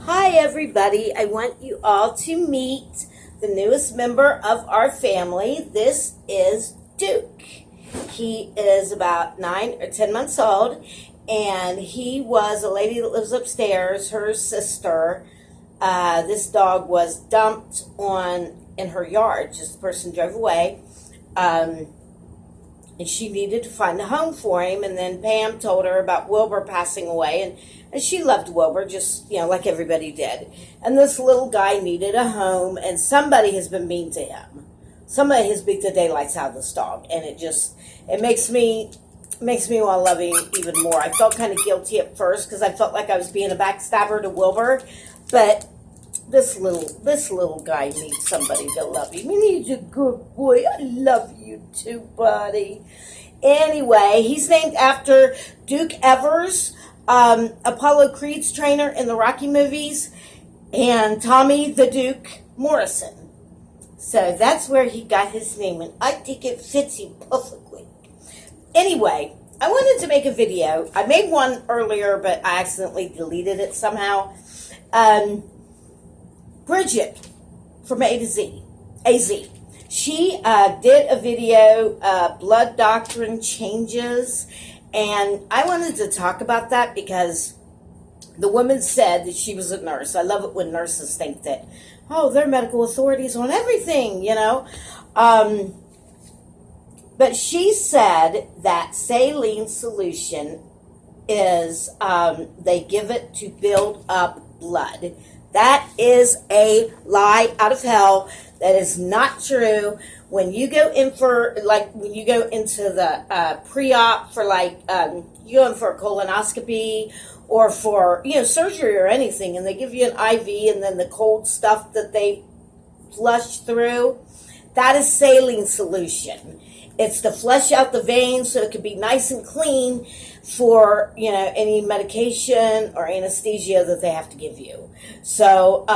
Hi everybody, I want you all to meet the newest member of our family. This is Duke. He is about 9 or 10 months old, and he was a lady that lives upstairs, her sister. This dog was dumped in her yard, just the person drove away. And she needed to find a home for him, and then Pam told her about Wilbur passing away, and she loved Wilbur, just, like everybody did. And this little guy needed a home, and somebody has been mean to him. Somebody has beat the daylights out of this dog, and it makes me want to love him even more. I felt kind of guilty at first, because I felt like I was being a backstabber to Wilbur, but this little guy needs somebody to love him. He needs a good boy. I love you too, buddy. Anyway, he's named after Duke Evers, Apollo Creed's trainer in the Rocky movies, and Tommy the Duke Morrison. So that's where he got his name, and I think it fits him perfectly. Anyway, I wanted to make a video. I made one earlier, but I accidentally deleted it somehow. Bridget from A to Z, AZ. She did a video, blood doctrine changes, and I wanted to talk about that because the woman said that she was a nurse. I love it when nurses think that, they're medical authorities on everything, But she said that saline solution is, they give it to build up blood. That is a lie out of hell. That is not true. When you go in when you go into the pre-op for you go in for a colonoscopy or for, surgery or anything, and they give you an IV and then the cold stuff that they flush through, that is saline solution. It's to flush out the veins so it can be nice and clean for, any medication or anesthesia that they have to give you. So,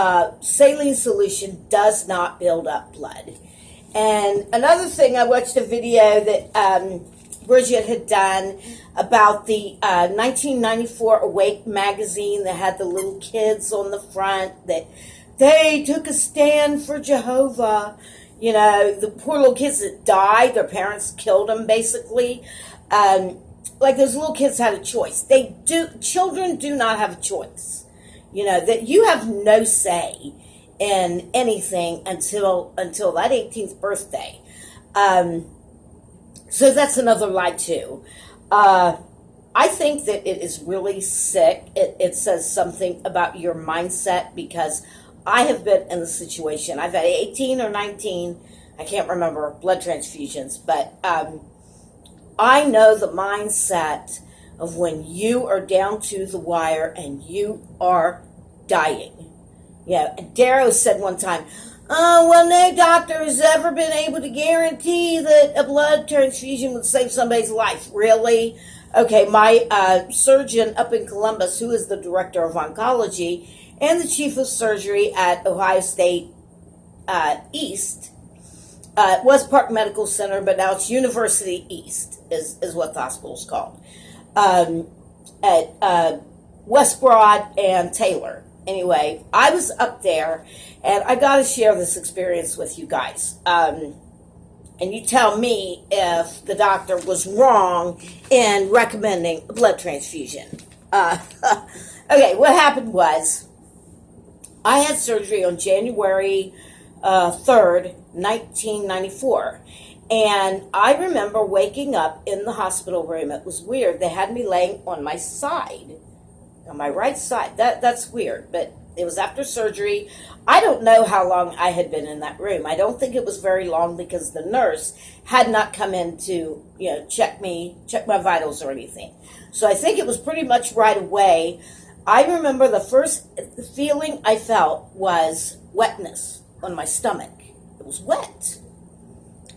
saline solution does not build up blood. And another thing, I watched a video that Bridget had done about the 1994 Awake magazine that had the little kids on the front that they took a stand for Jehovah. The poor little kids that died, their parents killed them, basically. Those little kids had a choice. Children do not have a choice. That you have no say in anything until that 18th birthday. So that's another lie too. I think that it is really sick. It says something about your mindset, because I have been in the situation. I've had 18 or 19, I can't remember, blood transfusions, but I know the mindset of when you are down to the wire and you are dying. And Darrow said one time, no doctor has ever been able to guarantee that a blood transfusion would save somebody's life. Really? Okay, my surgeon up in Columbus, who is the director of oncology and the chief of surgery at Ohio State East, was Park Medical Center, but now it's University East is what the hospital's called, at West Broad and Taylor. Anyway, I was up there, and I got to share this experience with you guys. And you tell me if the doctor was wrong in recommending a blood transfusion. Okay, what happened was, I had surgery on January 3rd, 1994. And I remember waking up in the hospital room. It was weird. They had me laying on my side, on my right side. That's weird, but it was after surgery. I don't know how long I had been in that room. I don't think it was very long, because the nurse had not come in to, check my vitals or anything. So I think it was pretty much right away. I remember the first feeling I felt was wetness on my stomach. It was wet.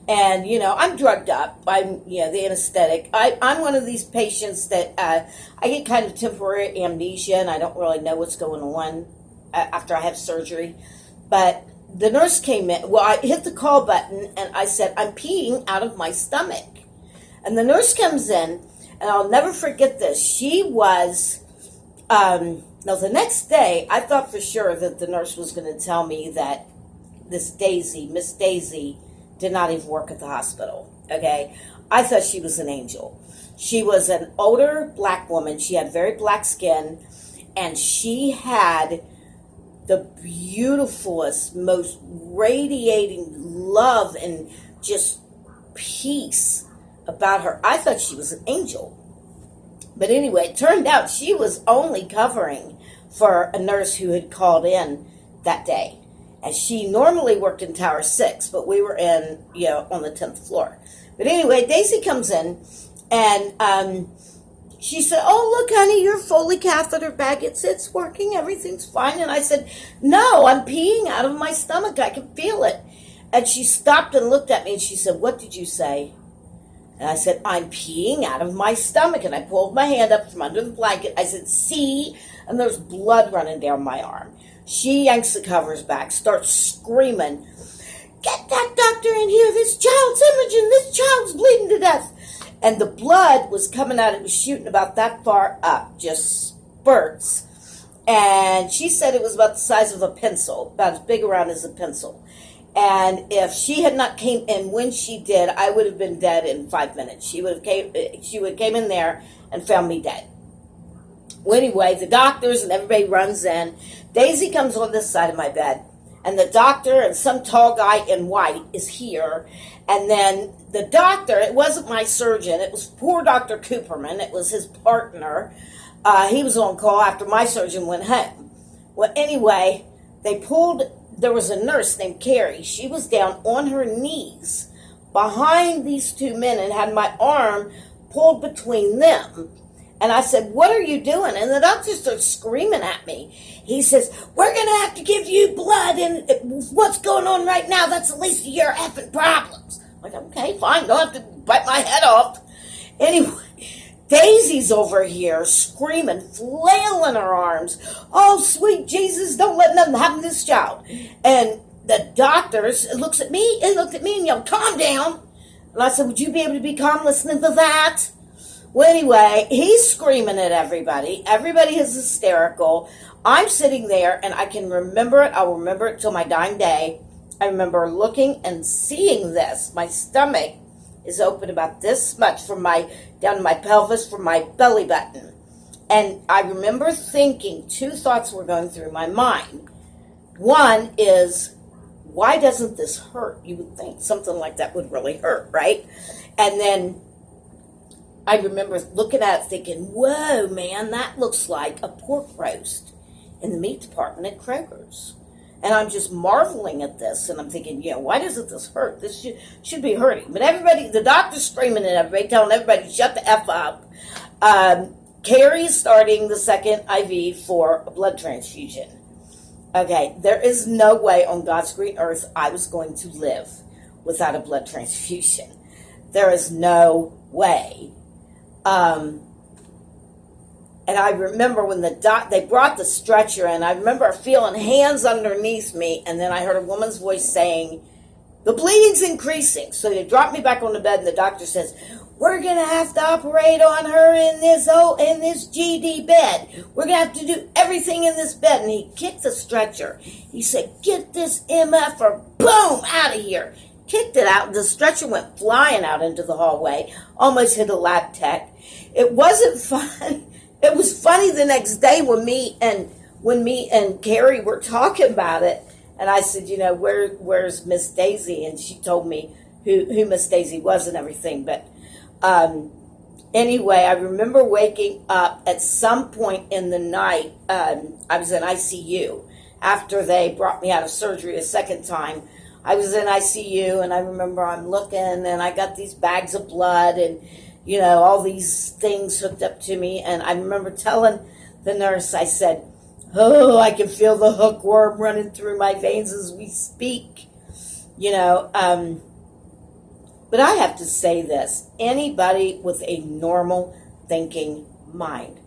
And, I'm drugged up. I'm, the anesthetic. I'm one of these patients that I get kind of temporary amnesia, and I don't really know what's going on after I have surgery. But the nurse came in. Well, I hit the call button, and I said, I'm peeing out of my stomach. And the nurse comes in, and I'll never forget this. She was Now, the next day, I thought for sure that the nurse was going to tell me that this Daisy, Miss Daisy, did not even work at the hospital, okay? I thought she was an angel. She was an older black woman. She had very black skin, and she had the beautifulest, most radiating love and just peace about her. I thought she was an angel. But anyway, it turned out she was only covering for a nurse who had called in that day. And she normally worked in Tower 6, but we were in, on the 10th floor. But anyway, Daisy comes in, and she said, "Oh, look, honey, your Foley catheter bag, it's working, everything's fine." And I said, "No, I'm peeing out of my stomach. I can feel it." And she stopped and looked at me, and she said, "What did you say?" And I said, "I'm peeing out of my stomach." And I pulled my hand up from under the blanket. I said, "See?" And there's blood running down my arm. She yanks the covers back, starts screaming, "Get that doctor in here. This child's hemorrhaging. This child's bleeding to death." And the blood was coming out. It was shooting about that far up, just spurts. And she said it was about the size of a pencil, about as big around as a pencil. And if she had not came in when she did, I would have been dead in 5 minutes. She would have came in there and found me dead. Well, anyway, the doctors and everybody runs in. Daisy comes on this side of my bed, and the doctor and some tall guy in white is here. And then the doctor, it wasn't my surgeon, it was poor Dr. Cooperman, it was his partner. He was on call after my surgeon went home. Well, anyway, there was a nurse named Carrie. She was down on her knees behind these two men and had my arm pulled between them. And I said, "What are you doing?" And the doctor starts screaming at me. He says, "We're going to have to give you blood, and what's going on right now, that's the least of your effing problems." I'm like, okay, fine, don't have to bite my head off. Anyway, Daisy's over here screaming, flailing her arms. "Oh, sweet Jesus, don't let nothing happen to this child." And the doctor looked at me and yelled, "Calm down." And I said, "Would you be able to be calm listening to that?" Well, anyway, he's screaming at everybody. Everybody is hysterical. I'm sitting there, and I can remember it. I'll remember it till my dying day. I remember looking and seeing this. My stomach is open about this much down to my pelvis from my belly button. And I remember thinking, two thoughts were going through my mind. One is, why doesn't this hurt? You would think something like that would really hurt, right? And then I remember looking at it thinking, whoa, man, that looks like a pork roast in the meat department at Kroger's. And I'm just marveling at this, and I'm thinking, why doesn't this hurt? This should be hurting. But everybody, the doctor's screaming at everybody, telling everybody, shut the F up. Carrie's starting the second IV for a blood transfusion. Okay, there is no way on God's green earth I was going to live without a blood transfusion. There is no way. And I remember when they brought the stretcher in, I remember feeling hands underneath me, and then I heard a woman's voice saying, "The bleeding's increasing." So they dropped me back on the bed, and the doctor says, "We're going to have to operate on her in this GD bed. We're going to have to do everything in this bed." And he kicked the stretcher. He said, "Get this MF'er, boom, out of here." Kicked it out, and the stretcher went flying out into the hallway, almost hit a lab tech. It wasn't fun. It was funny the next day when me and Carrie were talking about it, and I said, where's Miss Daisy? And she told me who Miss Daisy was and everything. But anyway, I remember waking up at some point in the night. I was in ICU after they brought me out of surgery a second time. I was in ICU, and I remember I'm looking, and I got these bags of blood and all these things hooked up to me. And I remember telling the nurse, I said, "Oh, I can feel the hookworm running through my veins as we speak." But I have to say this. Anybody with a normal thinking mind,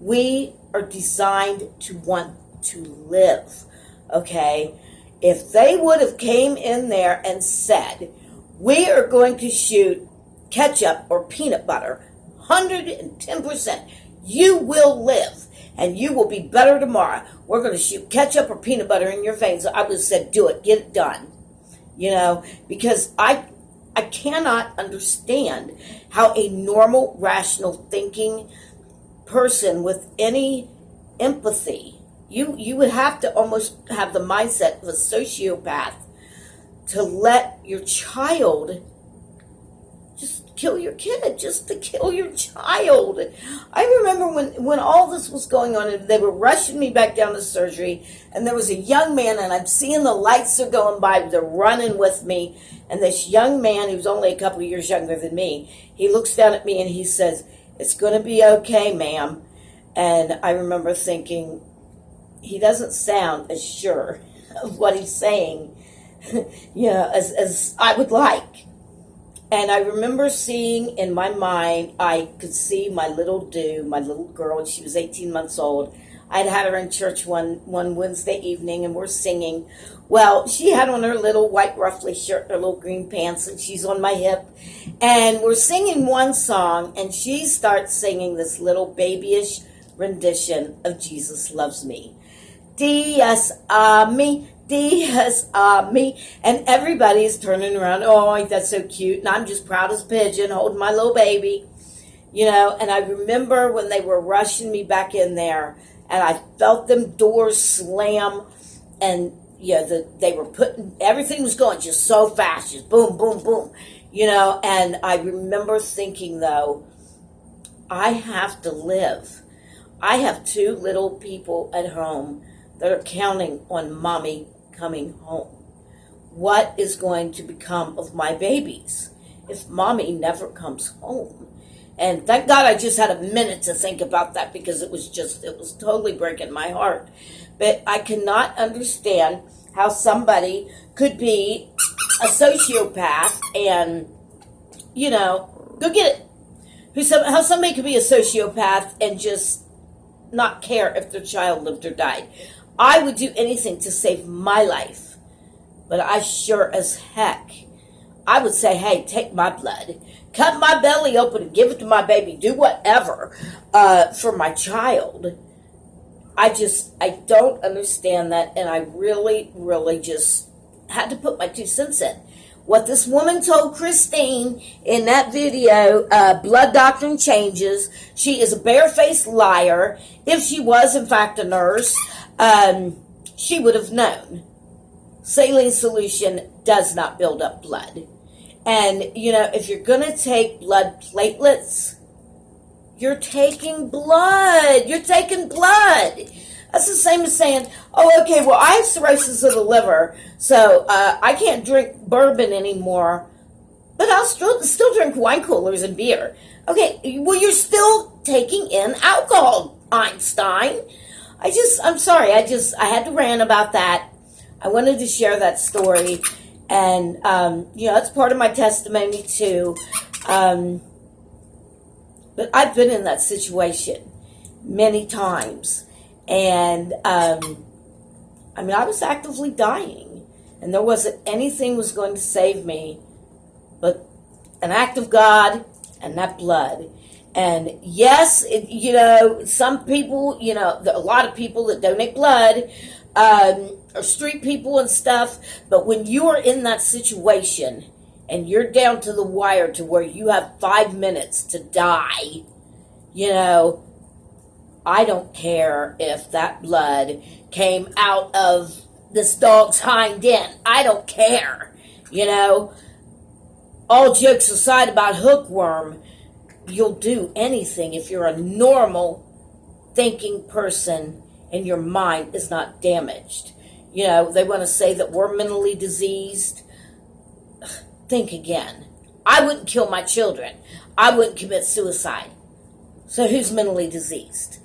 we are designed to want to live, okay? If they would have came in there and said, "We are going to shoot ketchup or peanut butter, 110%, you will live," and you will be better tomorrow. We're going to shoot ketchup or peanut butter in your veins. I would have said, do it, get it done. Because I cannot understand how a normal, rational thinking person with any empathy, you would have to almost have the mindset of a sociopath to let your child just kill your kid, just to kill your child. I remember when all this was going on, and they were rushing me back down to surgery, and there was a young man, and I'm seeing the lights are going by, they're running with me, and this young man, who's only a couple of years younger than me, he looks down at me and he says, "It's going to be okay, ma'am." And I remember thinking, he doesn't sound as sure of what he's saying, as I would like. And I remember seeing in my mind, I could see my little girl, and she was 18 months old. I'd had her in church one Wednesday evening, and we're singing. Well, she had on her little white ruffly shirt, her little green pants, and she's on my hip. And we're singing one song, and she starts singing this little babyish rendition of Jesus Loves Me. Dios a me, Dios a me. And everybody's turning around. Oh, that's so cute. And I'm just proud as a pigeon holding my little baby. And I remember when they were rushing me back in there, and I felt them doors slam, and they were everything was going just so fast, just boom, boom, boom, and I remember thinking, though, I have to live. I have two little people at home that are counting on mommy coming home. What is going to become of my babies if mommy never comes home? And thank God I just had a minute to think about that, because it was totally breaking my heart. But I cannot understand how somebody could be a sociopath and, go get it. How somebody could be a sociopath and just not care if their child lived or died. I would do anything to save my life, but I sure as heck, I would say, hey, take my blood, cut my belly open and give it to my baby, do whatever for my child. I don't understand that, and I really, really just had to put my 2 cents in. What this woman told Christine in that video, blood doctrine changes. She is a barefaced liar. If she was, in fact, a nurse, she would have known. Saline solution does not build up blood. And, if you're going to take blood platelets, you're taking blood. You're taking blood. That's the same as saying, oh, okay, well, I have cirrhosis of the liver, so I can't drink bourbon anymore, but I'll still drink wine coolers and beer. Okay, well, you're still taking in alcohol, Einstein. I'm sorry, I had to rant about that. I wanted to share that story, and, that's part of my testimony, too. But I've been in that situation many times. And, I was actively dying, and there wasn't anything was going to save me but an act of God and that blood. And yes, some people, a lot of people that donate blood are street people and stuff, but when you are in that situation and you're down to the wire to where you have 5 minutes to die, I don't care if that blood came out of this dog's hind end. I don't care. All jokes aside about hookworm, you'll do anything if you're a normal thinking person and your mind is not damaged. They want to say that we're mentally diseased. Think again. I wouldn't kill my children. I wouldn't commit suicide. So who's mentally diseased?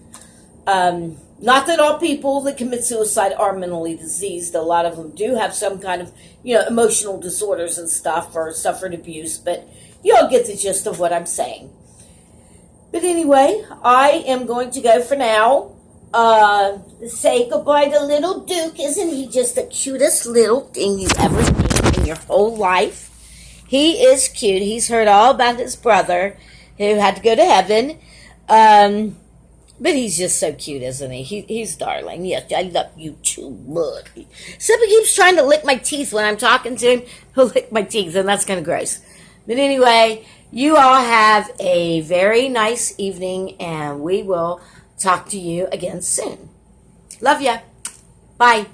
Not that all people that commit suicide are mentally diseased. A lot of them do have some kind of, emotional disorders and stuff, or suffered abuse, but you all get the gist of what I'm saying. But anyway, I am going to go for now. Say goodbye to little Duke. Isn't he just the cutest little thing you've ever seen in your whole life? He is cute. He's heard all about his brother who had to go to heaven. But he's just so cute, isn't he? He's darling. Yes, I love you too, buddy. Except he keeps trying to lick my teeth when I'm talking to him. He'll lick my teeth, and that's kind of gross. But anyway, you all have a very nice evening, and we will talk to you again soon. Love ya. Bye.